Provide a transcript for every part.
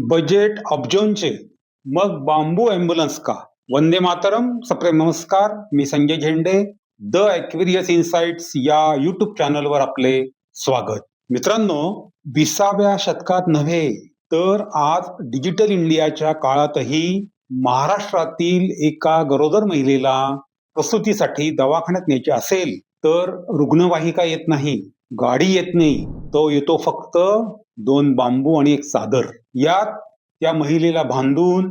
Budget अब्जोंचे, मग बांबू ambulance का? वंदे मातरम, सप्रेम नमस्कार. मी संजय झेंडे. द ॲक्वेरियस इन्साइट्स या यूट्यूब चॅनलवर आपले स्वागत. मित्रांनो, 20व्या शतकात नव्हे तर आज डिजिटल इंडियाच्या काळातही महाराष्ट्रातील एका गरोदर महिलेला प्रसूतीसाठी दवाखान्यात न्यायचे असेल तर रुग्णवाहिका येत नाही, गाडी येत नाही. तो येतो फक्त 2 बांबू आणि एक चादर. यात त्या महिलेला बांधून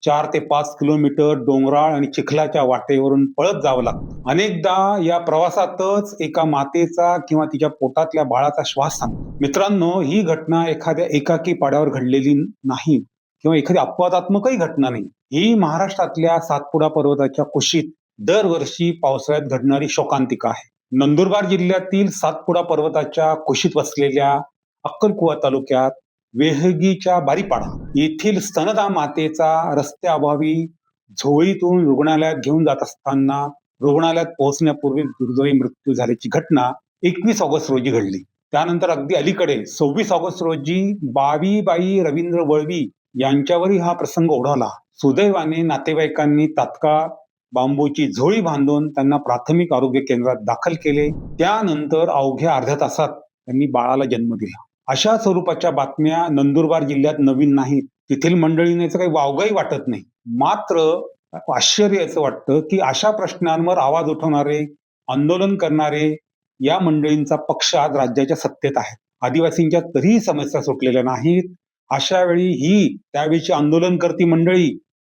4 ते 5 किलोमीटर डोंगराळ आणि चिखलाच्या वाटेवरून पळत जावं लागतं. अनेकदा या प्रवासातच एका मातेचा किंवा तिच्या पोटातल्या बाळाचा श्वास थांबतो. मित्रांनो, ही घटना एखाद्या एकाकी पाड्यावर घडलेली नाही किंवा एखादी अपवादात्मकही घटना नाही. ही महाराष्ट्रातल्या सातपुडा पर्वताच्या कुशीत दरवर्षी पावसाळ्यात घडणारी शोकांतिका आहे. नंदुरबार जिल्ह्यातील सातपुडा पर्वताच्या कुशीत वसलेल्या अक्कलकुवा तालुक्यात वेहगीच्या बारीपाडा येथील स्तनदा मातेचा रस्त्याअभावी झोळीतून रुग्णालयात घेऊन जात असताना रुग्णालयात पोहोचण्यापूर्वी दुर्दैवी मृत्यू झाल्याची घटना 21 ऑगस्ट रोजी घडली. त्यानंतर अगदी अलीकडे 26 ऑगस्ट रोजी बावीबाई रवींद्र वळवी यांच्यावरही हा प्रसंग ओढवला. सुदैवाने नातेवाईकांनी तात्काळ बांबूची झोळी बांधून त्यांना प्राथमिक आरोग्य केंद्रात दाखल केले. त्यानंतर अवघ्या अर्ध्या तासात त्यांनी बाळाला जन्म दिला. अशा स्वरूपाच्या बातम्या नंदुरबार जिल्ह्यात नवीन नाहीत. तेथील मंडळींना काही वावगंही वाटत नाही. मात्र आश्चर्य असं वाटतं की अशा प्रश्नांवर आवाज उठवणारे, आंदोलन करणारे या मंडळींचा पक्ष आज राज्याच्या सत्तेत आहे. आदिवासींच्या तरीही समस्या सुटलेल्या नाहीत. अशा वेळी ही त्यावेळीची आंदोलनकर्ती मंडळी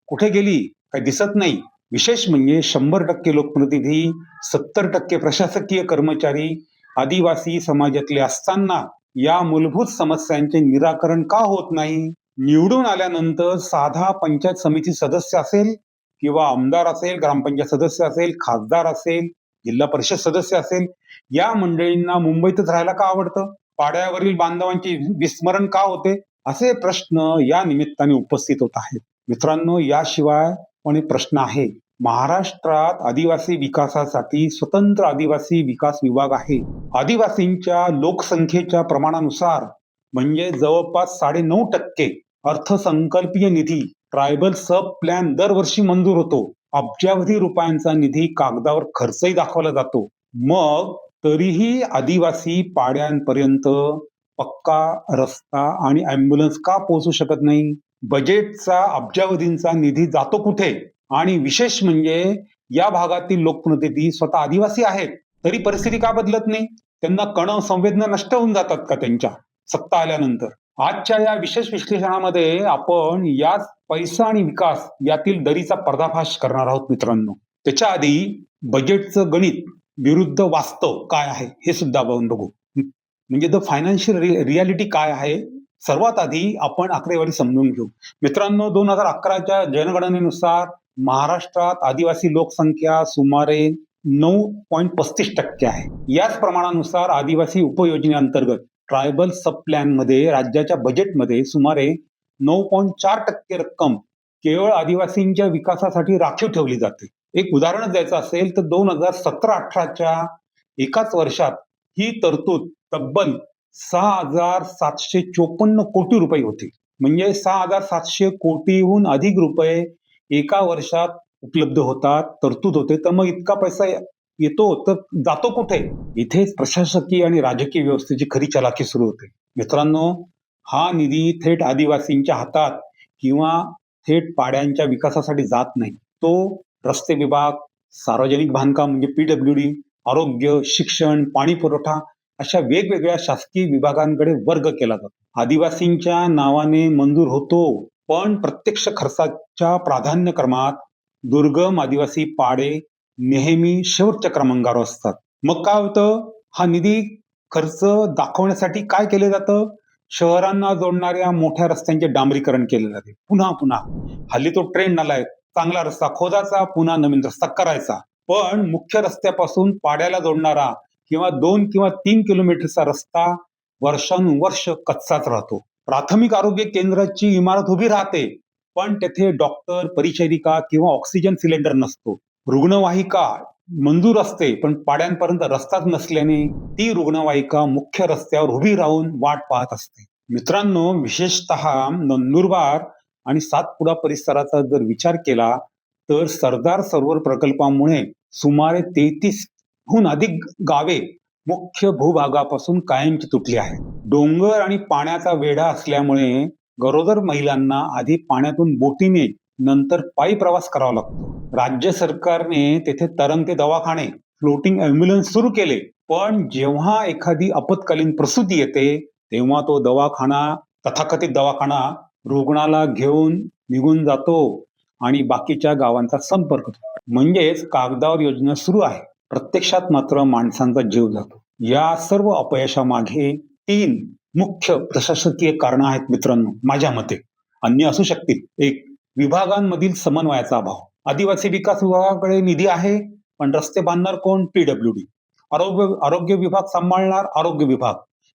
कुठे गेली, काही दिसत नाही. विशेष म्हणजे 100% लोकप्रतिनिधी, 70% प्रशासकीय कर्मचारी आदिवासी समाजातले असताना या मूलभूत समस्यांचे निराकरण का होत नाही? निवडून आल्यानंतर साधा पंचायत समिती सदस्य असेल किंवा आमदार असेल, ग्रामपंचायत सदस्य असेल, खासदार असेल, जिल्हा परिषद सदस्य असेल, या मंडळींना मुंबईतच राहायला का आवडतं? पाड्यावरील बांधवांचे विस्मरण का होते? असे प्रश्न या निमित्ताने उपस्थित होत आहेत. मित्रांनो, याशिवाय पण एक प्रश्न आहे. महाराष्ट्रात आदिवासी विकासासाठी स्वतंत्र आदिवासी विकास विभाग आहे. आदिवासींच्या लोकसंख्येच्या प्रमाणानुसार म्हणजे जवळपास 9.5% अर्थसंकल्पीय निधी ट्रायबल सब प्लॅन दरवर्षी मंजूर होतो. अब्जावधी रुपयांचा निधी कागदावर खर्चही दाखवला जातो. मग तरीही आदिवासी पाड्यांपर्यंत पक्का रस्ता आणि ॲम्ब्युलन्स का पोहोचू शकत नाही? बजेटचा अब्जावधींचा निधी जातो कुठे? आणि विशेष म्हणजे या भागातील लोकप्रतिनिधी स्वतः आदिवासी आहेत, तरी परिस्थिती का बदलत नाही? त्यांना कण संवेदना नष्ट होऊन जातात का त्यांच्या सत्ता आल्यानंतर? आजच्या या विशेष विश्लेषणामध्ये आपण याच पैसा आणि विकास यातील दरीचा पर्दाफाश करणार आहोत मित्रांनो. त्याच्या आधी बजेटचं गणित विरुद्ध वास्तव काय आहे हे सुद्धा आपण बघू. म्हणजे द फायनान्शियल रियालिटी काय आहे. सर्वात आधी आपण आकडेवारी समजून घेऊ. मित्रांनो, 2011च्या जनगणनेनुसार महाराष्ट्रात आदिवासी लोकसंख्या सुमारे 9.35% आहे. याच प्रमाणानुसार आदिवासी उपयोजनेअंतर्गत ट्रायबल सब प्लॅन मध्ये राज्याच्या बजेटमध्ये सुमारे 9.4% रक्कम केवळ आदिवासींच्या विकासासाठी राखीव ठेवली जाते. एक उदाहरण द्यायचं असेल तर 2017-18च्या एकाच वर्षात ही तरतूद तब्बल 6,754 कोटी रुपये होती. म्हणजे 6,700 कोटीहून अधिक रुपये एका वर्षात उपलब्ध होतात, तरतूद होते. तर मग इतका पैसा येतो तर जातो कुठे? इथेच प्रशासकीय आणि राजकीय व्यवस्थेची खरी चलाखी सुरू होते. मित्रांनो, हा निधी थेट आदिवासींच्या हातात किंवा थेट पाड्यांच्या विकासासाठी जात नाही. तो रस्ते विभाग, सार्वजनिक बांधकाम म्हणजे PWD, आरोग्य, शिक्षण, पाणी पुरवठा अशा वेगवेगळ्या शासकीय विभागांकडे वर्ग केला जातो. आदिवासींच्या नावाने मंजूर होतो, पण प्रत्यक्ष खर्चाच्या प्राधान्यक्रमात दुर्गम आदिवासी पाडे नेहमी शेवटच्या क्रमांकावर असतात. मग काय होतं? हा निधी खर्च दाखवण्यासाठी काय केलं जातं? शहरांना जोडणाऱ्या मोठ्या रस्त्यांचे डांबरीकरण केले जाते. पुन्हा पुन्हा हल्ली तो ट्रेंड आलाय. चांगला रस्ता खोदायचा, पुन्हा नवीन रस्ता करायचा. पण मुख्य रस्त्यापासून पाड्याला जोडणारा किंवा 2 किंवा 3 किलोमीटरचा रस्ता वर्षानुवर्ष कच्चाच राहतो. प्राथमिक आरोग्य केंद्राची इमारत उभी राहते, पण तेथे डॉक्टर, परिचारिका किंवा ऑक्सिजन सिलेंडर नसतो. रुग्णवाहिका मंजूर असते, पण पाड्यांपर्यंत रस्ताच नसल्याने ती रुग्णवाहिका मुख्य रस्त्यावर उभी राहून वाट पाहत असते. मित्रांनो, विशेषतः नंदुरबार आणि सातपुडा परिसराचा जर विचार केला, तर सरदार सरोवर प्रकल्पामुळे सुमारे 33 हून अधिक गावे मुख्य भूभागापासून कायमची तुटली आहेत. डोंगर आणि पाण्याचा वेढा असल्यामुळे गरोदर महिलांना आधी पाण्यातून बोटीने, नंतर पायी प्रवास करावा लागतो. राज्य सरकारने तेथे तरंगते दवाखाने, फ्लोटिंग ॲम्ब्युलन्स सुरू केले. पण जेव्हा एखादी आपत्कालीन प्रसूती येते, तेव्हा तो दवाखाना, तथाकथित दवाखाना, रुग्णाला घेऊन निघून जातो आणि बाकीच्या गावांचा संपर्क तुटतो. म्हणजेच कागदावर योजना सुरू आहे, प्रत्यक्षात मात्र माणसांचा जीव जातो. या सर्व अपयशामागे 3 मुख्य प्रशासकीय कारणं आहेत मित्रांनो, माझ्या मते. अन्य असू शकतील. 1. विभागांमधील समन्वयाचा अभाव. आदिवासी विकास विभागाकडे निधी आहे, पण रस्ते बांधणार कोण? PWD. आरोग्य विभाग सांभाळणार आरोग्य विभाग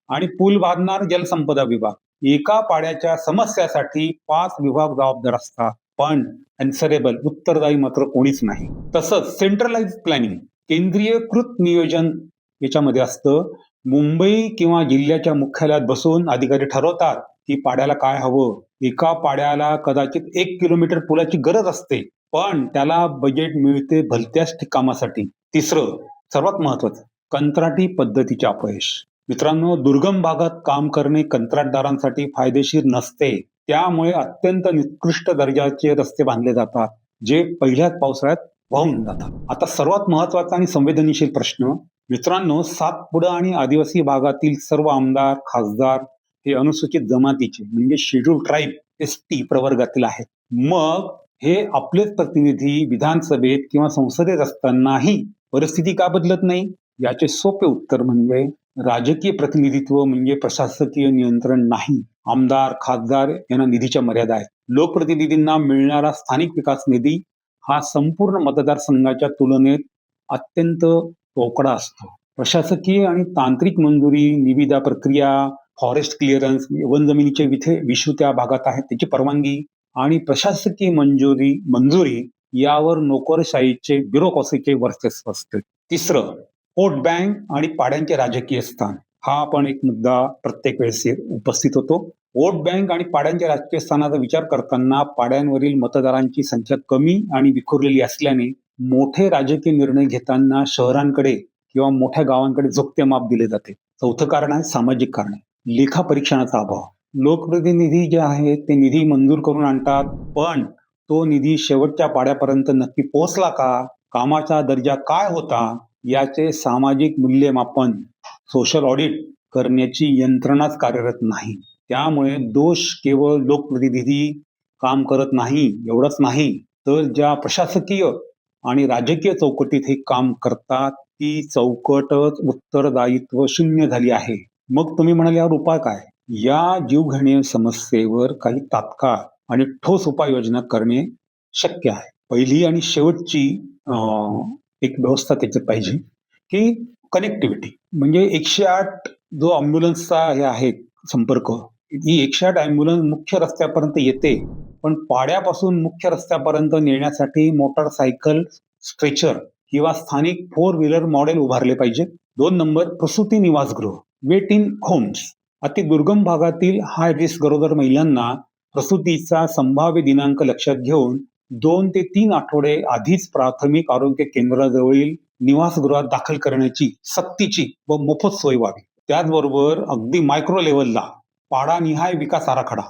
आणि पूल बांधणार जलसंपदा विभाग. एका पाड्याच्या समस्यासाठी 5 विभाग जबाबदार असतात, पण अन्सरेबल, उत्तरदायी मात्र कोणीच नाही. तसंच सेंट्रलाइज प्लॅनिंग, केंद्रीयकृत नियोजन याच्यामध्ये असतं. मुंबई किंवा जिल्ह्याच्या मुख्यालयात बसून अधिकारी ठरवतात की पाड्याला काय हवं. एका पाड्याला कदाचित 1 किलोमीटर पुलाची गरज असते, पण त्याला बजेट मिळते भलत्याच कामासाठी. तिसरं, सर्वात महत्वाचं, कंत्राटी पद्धतीचे अपयश. मित्रांनो, दुर्गम भागात काम करणे कंत्राटदारांसाठी फायदेशीर नसते. त्यामुळे अत्यंत निकृष्ट दर्जाचे रस्ते बांधले जातात, जे पहिल्याच पावसाळ्यात वाहून जातात. आता सर्वात महत्वाचा आणि संवेदनशील प्रश्न, मित्रांनो, सातपुडा आणि आदिवासी भागातील सर्व आमदार, खासदार हे अनुसूचित जमातीचे म्हणजे शेड्यूल ट्राईब, ST प्रवर्गातील आहेत. मग हे आपलेच प्रतिनिधी विधानसभेत किंवा संसदेत असतानाही परिस्थिती का बदलत नाही? याचे सोपे उत्तर म्हणजे राजकीय प्रतिनिधित्व म्हणजे प्रशासकीय नियंत्रण नाही. आमदार, खासदार यांना निधीच्या मर्यादा आहेत. लोकप्रतिनिधींना मिळणारा स्थानिक विकास निधी हा संपूर्ण मतदारसंघाच्या तुलनेत अत्यंत तोकडा असतो. प्रशासकीय आणि तांत्रिक मंजुरी, निविदा प्रक्रिया, फॉरेस्ट क्लिअरन्स, वन जमिनीचे विषू त्या भागात आहेत त्याची परवानगी आणि प्रशासकीय मंजुरी यावर नोकरशाहीचे, ब्युरोक्रसीचे वर्चस्व असते. तिसरं, वोट बँक आणि पाड्यांचे राजकीय स्थान. हा पण एक मुद्दा प्रत्येक वेळेस उपस्थित होतो. वोट बँक आणि पाड्यांच्या राजकीय स्थानाचा विचार करताना पाड्यांवरील मतदारांची संख्या कमी आणि विखुरलेली असल्याने मोठे राजकीय निर्णय घेताना शहरांकडे किंवा मोठ्या गावांकडे झुकते माप दिले जाते. चौथं कारण आहे सामाजिक कारण, लेखा परीक्षणाचा अभाव. लोकप्रतिनिधी जे आहेत ते निधी मंजूर करून आणतात, पण तो निधी शेवटच्या पाड्यापर्यंत नक्की पोहोचला का, कामाचा दर्जा काय होता याचे सामाजिक मूल्यमापन, सोशल ऑडिट करण्याची यंत्रणाच कार्यरत नाही. त्यामुळे दोष केवळ लोकप्रतिनिधी काम करत नाही एवढंच नाही, तर ज्या प्रशासकीय आणि राजकीय चौकटीत हे काम करतात ती चौकटच उत्तरदायित्व शून्य झाली आहे. मग तुम्ही म्हणाल यावर उपाय काय? या जीवघेण्या समस्येवर काही तात्काळ आणि ठोस उपाययोजना करणे शक्य आहे. पहिली आणि शेवटची एक व्यवस्था त्याच्यात पाहिजे की कनेक्टिव्हिटी. म्हणजे 108 जो अँब्युलन्सचा हे आहे संपर्क, ही 108 अँब्युलन्स मुख्य रस्त्यापर्यंत येते, पण पाड्यापासून मुख्य रस्त्यापर्यंत नेण्यासाठी मोटारसायकल, स्ट्रेचर किंवा स्थानिक 4 व्हीलर मॉडेल उभारले पाहिजे. 2 नंबर, प्रसूती निवासगृह, वेट इन होम्स. अति दुर्गम भागातील हाय रिस्क गरोदर महिलांना प्रसूतीचा संभाव्य दिनांक लक्षात घेऊन 2 ते 3 आठवडे आधीच प्राथमिक आरोग्य केंद्राजवळील निवासगृहात दाखल करण्याची सक्तीची व मोफत सोय व्हावी. त्याचबरोबर अगदी मायक्रो लेव्हलला पाडानिहाय विकास आराखडा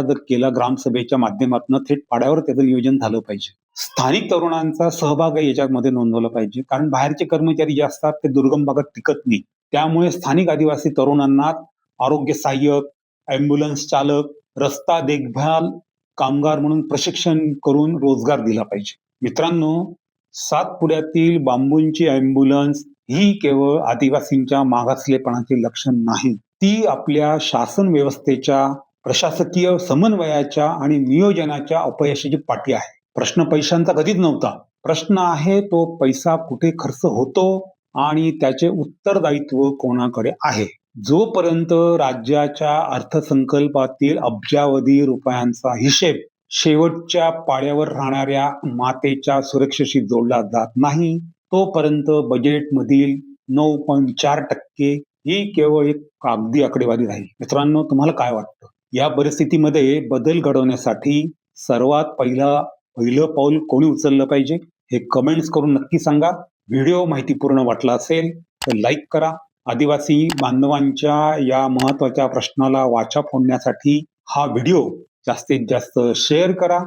जर केला ग्रामसभेच्या माध्यमातून, थेट पाड्यावर त्याचं नियोजन झालं पाहिजे. स्थानिक तरुणांचा सहभाग याच्यामध्ये नोंदवला पाहिजे, कारण बाहेरचे कर्मचारी जे असतात ते दुर्गम भागात टिकत नाही. त्यामुळे स्थानिक आदिवासी तरुणांना आरोग्य सहाय्यक, ॲम्ब्युलन्स चालक, रस्ता देखभाल कामगार म्हणून प्रशिक्षण करून रोजगार दिला पाहिजे. मित्रांनो, सातपुड्यातील बांबूंची ॲम्ब्युलन्स ही केवळ आदिवासींच्या मागासलेपणाचे लक्षण नाही, ती आपल्या शासन व्यवस्थेच्या, प्रशासकीय समन्वयाच्या आणि नियोजनाच्या अपयशाची पाठी आहे. प्रश्न पैशांचा कधीच नव्हता. प्रश्न आहे तो पैसा कुठे खर्च होतो आणि त्याचे उत्तरदायित्व कोणाकडे आहे. जोपर्यंत राज्याच्या अर्थसंकल्पातील अब्जावधी रुपयांचा हिशेब शेवटच्या पाड्यावर राहणाऱ्या मातेच्या सुरक्षेशी जोडला जात नाही, तोपर्यंत बजेटमधील 9.4% ही केवळ एक कागदी आकडेवारी राहील. मित्रांनो, तुम्हाला काय वाटतं? या परिस्थितीमध्ये बदल घडवण्यासाठी सर्वात पहिलं पाऊल कोणी उचललं पाहिजे? हे कमेंट्स करून नक्की सांगा. व्हिडिओ माहितीपूर्ण वाटला असेल तर लाईक करा. आदिवासी बांधवांच्या या महत्त्वाच्या प्रश्नाला वाचा फोडण्यासाठी हा व्हिडिओ जास्तीत जास्त शेअर करा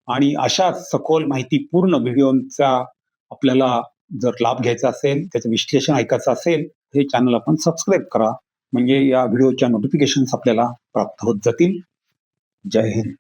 आणि अशाच सखोल माहितीपूर्ण व्हिडिओचा आपल्याला जर लाभ घ्यायचा असेल, त्याचं विश्लेषण ऐकायचं असेल, हे चॅनल आपण सबस्क्राईब करा. म्हणजे या व्हिडिओच्या नोटिफिकेशन्स आपल्याला प्राप्त होत जातील. जय हिंद.